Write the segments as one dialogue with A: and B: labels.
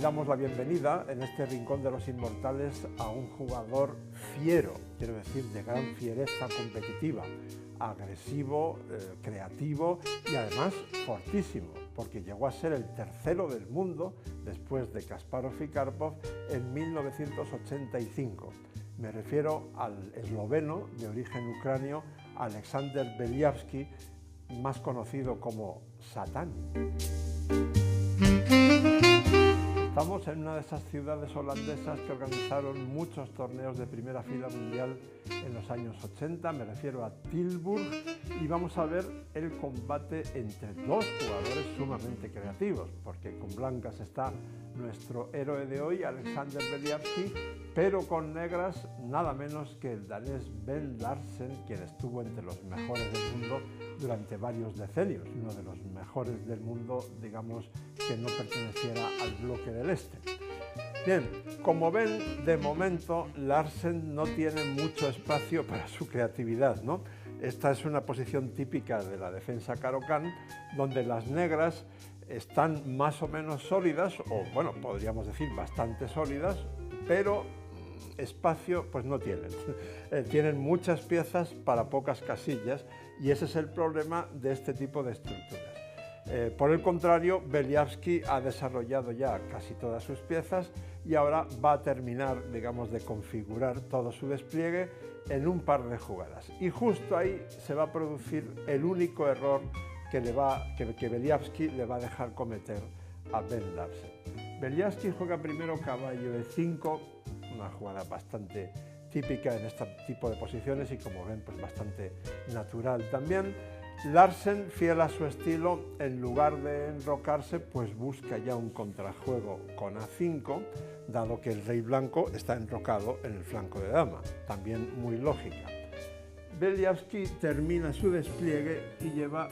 A: damos la bienvenida en este rincón de los inmortales a un jugador fiero, quiero decir, de gran fiereza competitiva, agresivo, creativo y además fortísimo, porque llegó a ser el tercero del mundo después de Kasparov y Karpov en 1985. Me refiero al esloveno de origen ucranio Alexander Beliavsky, más conocido como Satán. Estamos en una de esas ciudades holandesas que organizaron muchos torneos de primera fila mundial en los años 80, me refiero a Tilburg, y vamos a ver el combate entre dos jugadores sumamente creativos, porque con blancas está nuestro héroe de hoy, Alexander Beliavsky, pero con negras nada menos que el danés Bent Larsen, quien estuvo entre los mejores del mundo durante varios decenios, uno de los mejores del mundo, digamos, que no perteneciera al bloque del este. Bien, como ven, de momento Larsen no tiene mucho espacio para su creatividad, ¿no? Esta es una posición típica de la defensa Caro-Kann, donde las negras están más o menos sólidas, o bueno, podríamos decir bastante sólidas, pero espacio pues no tienen. Tienen muchas piezas para pocas casillas y ese es el problema de este tipo de estructuras. Por el contrario, Beliavsky ha desarrollado ya casi todas sus piezas y ahora va a terminar, digamos, de configurar todo su despliegue en un par de jugadas. Y justo ahí se va a producir el único error que Beliavsky le va a dejar cometer a Bent Larsen. Beliavsky juega primero caballo E5, una jugada bastante típica en este tipo de posiciones y, como ven, pues bastante natural también. Larsen, fiel a su estilo, en lugar de enrocarse, pues busca ya un contrajuego con A5, dado que el rey blanco está enrocado en el flanco de dama, también muy lógica. Beliavsky termina su despliegue y lleva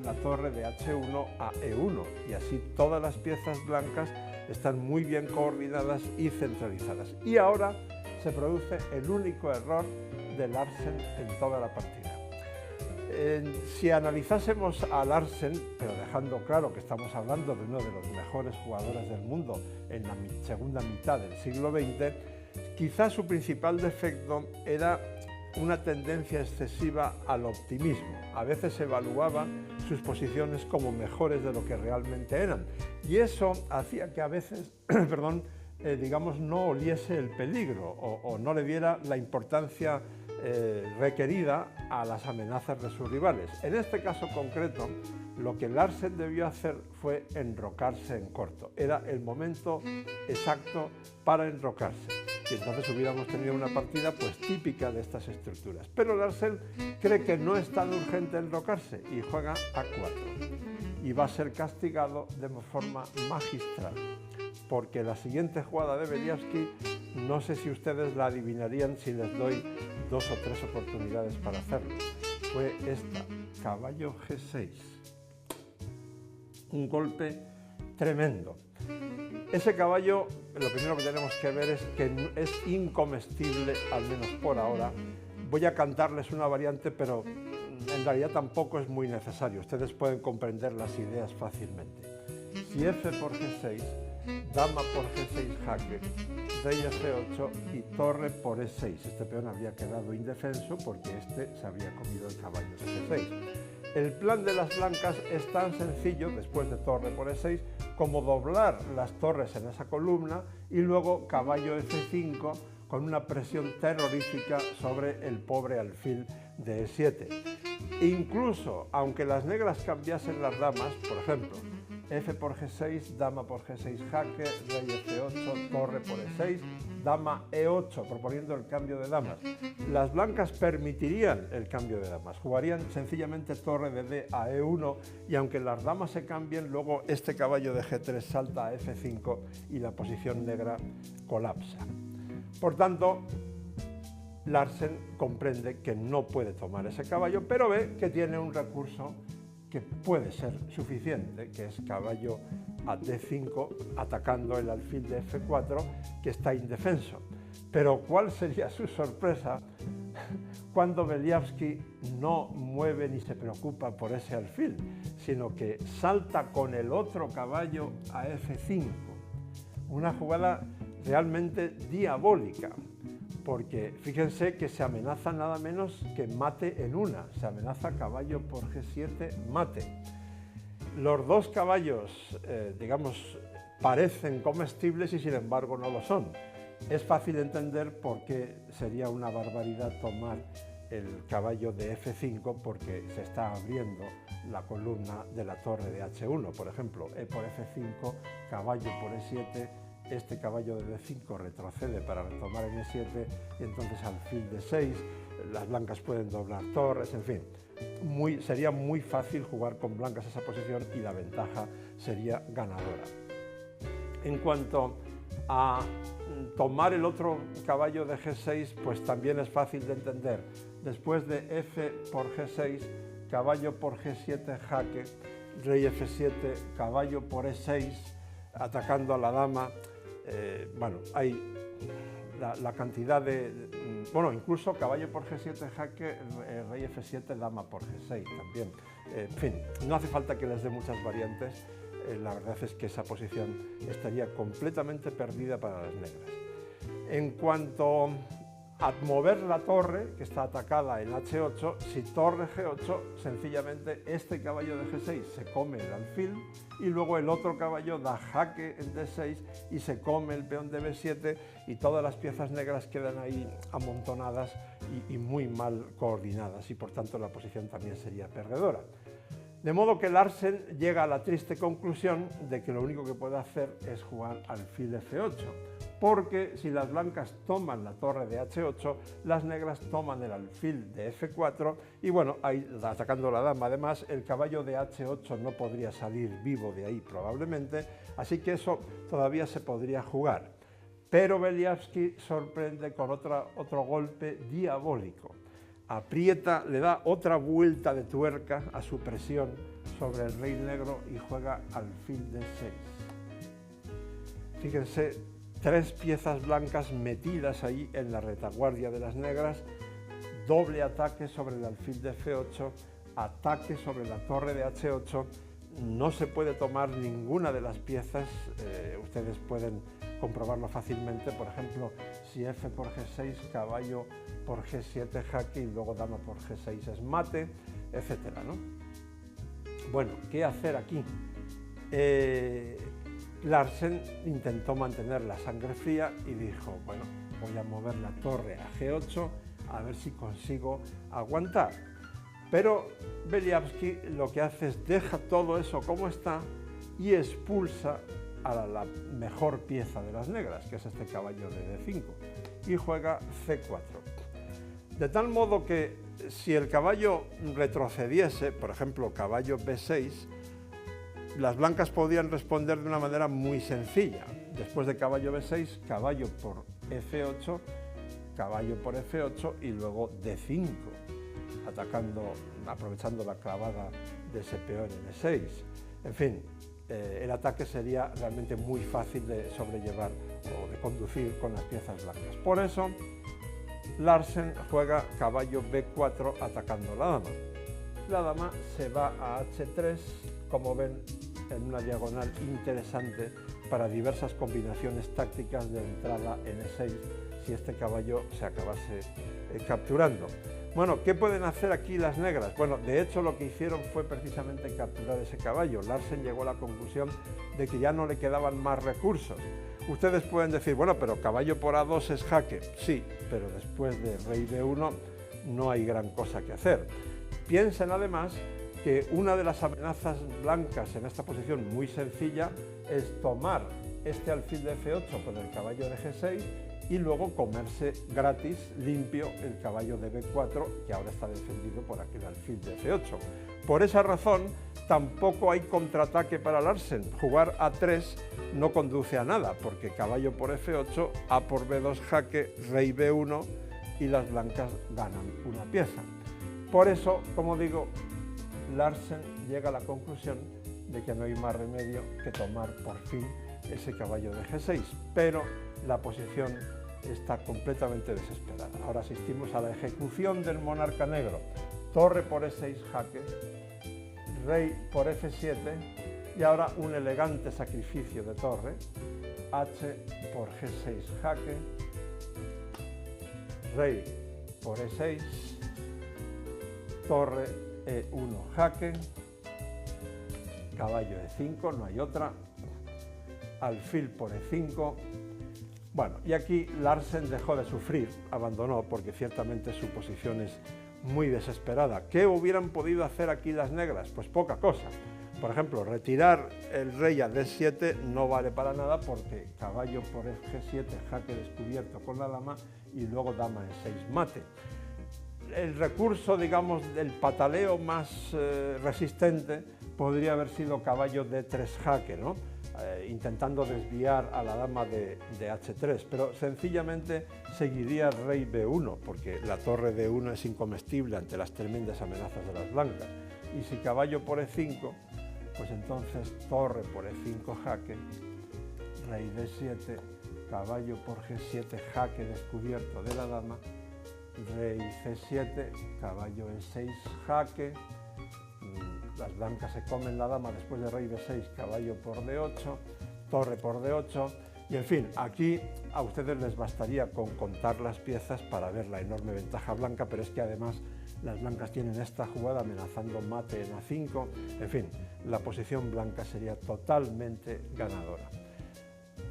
A: la torre de H1 a E1, y así todas las piezas blancas están muy bien coordinadas y centralizadas. Y ahora se produce el único error de Larsen en toda la partida. Si analizásemos a Larsen, pero dejando claro que estamos hablando de uno de los mejores jugadores del mundo en la segunda mitad del siglo XX, quizás su principal defecto era una tendencia excesiva al optimismo. A veces evaluaba sus posiciones como mejores de lo que realmente eran, y eso hacía que a veces, digamos, no oliese el peligro o no le diera la importancia requerida a las amenazas de sus rivales. En este caso concreto, lo que Larsen debió hacer fue enrocarse en corto. Era el momento exacto para enrocarse. Y entonces hubiéramos tenido una partida pues típica de estas estructuras. Pero Larsen cree que no es tan urgente enrocarse y juega A4. Y va a ser castigado de forma magistral, porque la siguiente jugada de Beliavsky, no sé si ustedes la adivinarían si les doy 2 o 3 oportunidades para hacerlo. Fue esta, caballo G6. Un golpe tremendo. Ese caballo, lo primero que tenemos que ver es que es incomestible, al menos por ahora. Voy a cantarles una variante, pero en realidad tampoco es muy necesario. Ustedes pueden comprender las ideas fácilmente. Si F por G6, dama por G6 jaque, rey F8 y torre por E6. Este peón habría quedado indefenso porque este se habría comido el caballo de G6. El plan de las blancas es tan sencillo, después de torre por E6, como doblar las torres en esa columna y luego caballo F5 con una presión terrorífica sobre el pobre alfil de E7. Incluso, aunque las negras cambiasen las damas, por ejemplo, F por G6, dama por G6 jaque, rey F8, torre por E6, dama E8, proponiendo el cambio de damas. Las blancas permitirían el cambio de damas, jugarían sencillamente torre de D a E1 y aunque las damas se cambien, luego este caballo de G3 salta a F5 y la posición negra colapsa. Por tanto, Larsen comprende que no puede tomar ese caballo, pero ve que tiene un recurso que puede ser suficiente, que es caballo a D5, atacando el alfil de F4, que está indefenso. Pero ¿cuál sería su sorpresa cuando Beliavsky no mueve ni se preocupa por ese alfil, sino que salta con el otro caballo a F5? una jugada realmente diabólica, porque fíjense que se amenaza nada menos que mate en una, se amenaza caballo por G7, mate. Los dos caballos, digamos, parecen comestibles y sin embargo no lo son. Es fácil entender por qué sería una barbaridad tomar el caballo de F5 porque se está abriendo la columna de la torre de H1. Por ejemplo, E por F5, caballo por E7, este caballo de D5 retrocede para retomar en E7 y entonces alfil de 6, las blancas pueden doblar torres, en fin. Sería muy fácil jugar con blancas esa posición y la ventaja sería ganadora. En cuanto a tomar el otro caballo de G6, pues también es fácil de entender. Después de F por G6, caballo por G7 jaque, rey F7, caballo por E6, atacando a la dama. Bueno, hay la cantidad de... Bueno, incluso caballo por G7 jaque, rey F7, dama por G6 también. En fin, no hace falta que les dé muchas variantes. La verdad es que esa posición estaría completamente perdida para las negras. En cuanto a mover la torre, que está atacada en H8, si torre G8, sencillamente este caballo de G6 se come el alfil y luego el otro caballo da jaque en D6 y se come el peón de B7 y todas las piezas negras quedan ahí amontonadas y muy mal coordinadas y por tanto la posición también sería perdedora. De modo que Larsen llega a la triste conclusión de que lo único que puede hacer es jugar alfil F8, porque si las blancas toman la torre de H8, las negras toman el alfil de F4 y bueno, ahí atacando la dama, además el caballo de H8 no podría salir vivo de ahí probablemente, así que eso todavía se podría jugar. Pero Beliavsky sorprende con otro golpe diabólico. Aprieta, le da otra vuelta de tuerca a su presión sobre el rey negro y juega alfil de 6. Fíjense, 3 piezas blancas metidas ahí en la retaguardia de las negras, doble ataque sobre el alfil de F8, ataque sobre la torre de H8, no se puede tomar ninguna de las piezas, ustedes pueden comprobarlo fácilmente, por ejemplo, si F por G6, caballo por G7 jaque y luego dama por G6 es mate, etcétera, ¿no? Bueno, ¿qué hacer aquí? Larsen intentó mantener la sangre fría y dijo, bueno, voy a mover la torre a G8 a ver si consigo aguantar. Pero Beliavsky lo que hace es deja todo eso como está y expulsa a la mejor pieza de las negras, que es este caballo de D5, y juega C4. De tal modo que si el caballo retrocediese, por ejemplo, caballo B6, las blancas podían responder de una manera muy sencilla. Después de caballo B6, caballo por F8, caballo por F8 y luego D5, aprovechando la clavada de ese peón en E6. En fin, el ataque sería realmente muy fácil de sobrellevar o de conducir con las piezas blancas. Por eso, Larsen juega caballo B4 atacando la dama. La dama se va a H3, como ven, en una diagonal interesante para diversas combinaciones tácticas de entrada en E6 si este caballo se acabase capturando. Bueno, ¿qué pueden hacer aquí las negras? Bueno, de hecho lo que hicieron fue precisamente capturar ese caballo. Larsen llegó a la conclusión de que ya no le quedaban más recursos. Ustedes pueden decir, bueno, pero caballo por A2 es jaque. Sí, pero después de rey B1 no hay gran cosa que hacer. Piensen además que una de las amenazas blancas en esta posición muy sencilla es tomar este alfil de F8 con el caballo de G6 y luego comerse gratis, limpio, el caballo de B4, que ahora está defendido por aquel alfil de F8. Por esa razón, tampoco hay contraataque para Larsen. Jugar A3 no conduce a nada, porque caballo por F8, A por B2 jaque, rey B1 y las blancas ganan una pieza. Por eso, como digo, Larsen llega a la conclusión de que no hay más remedio que tomar por fin ese caballo de G6, pero la posición está completamente desesperada. Ahora asistimos a la ejecución del monarca negro. Torre por E6 jaque, rey por F7 Y ahora un elegante sacrificio de torre, H por G6 jaque, rey por E6, torre E1 jaque, caballo E5, no hay otra, alfil por E5. Bueno, y aquí Larsen dejó de sufrir, abandonó, porque ciertamente su posición es muy desesperada. ¿Qué hubieran podido hacer aquí las negras? Pues poca cosa. Por ejemplo, retirar el rey a D7 no vale para nada porque caballo por G7, jaque descubierto con la dama y luego dama E6 mate. El recurso, digamos, del pataleo más resistente podría haber sido caballo D3 jaque, ¿no? Intentando desviar a la dama de H3, pero sencillamente seguiría rey B1, porque la torre D1 es incomestible ante las tremendas amenazas de las blancas. Y si caballo por E5, pues entonces torre por E5 jaque, rey D7, caballo por G7 jaque descubierto de la dama, rey C7, caballo E6 jaque, las blancas se comen la dama después de rey B6, caballo por D8, torre por D8, y en fin, aquí a ustedes les bastaría con contar las piezas para ver la enorme ventaja blanca, pero es que además las blancas tienen esta jugada amenazando mate en A5, en fin, la posición blanca sería totalmente ganadora.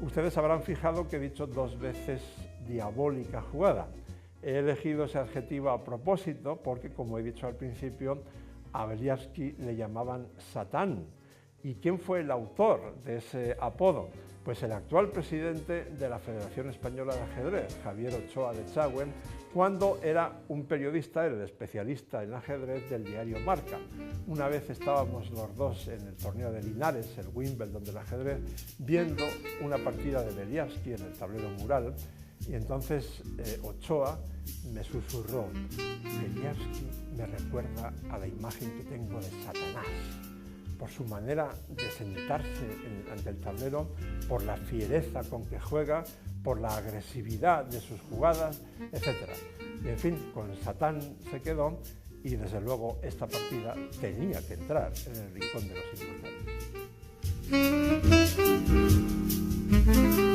A: Ustedes habrán fijado que he dicho dos veces diabólica jugada. He elegido ese adjetivo a propósito porque, como he dicho al principio, a Beliavsky le llamaban Satán. ¿Y quién fue el autor de ese apodo? Pues el actual presidente de la Federación Española de Ajedrez, Javier Ochoa de Echagüen, cuando era un periodista, era el especialista en ajedrez del diario Marca. Una vez estábamos los dos en el torneo de Linares, el Wimbledon del ajedrez, viendo una partida de Beliavsky en el tablero mural, y entonces Ochoa me susurró: Beliavsky me recuerda a la imagen que tengo de Satanás, por su manera de sentarse ante el tablero, por la fiereza con que juega, por la agresividad de sus jugadas, etc. Y en fin, con Satán se quedó y desde luego esta partida tenía que entrar en el rincón de los inmortales.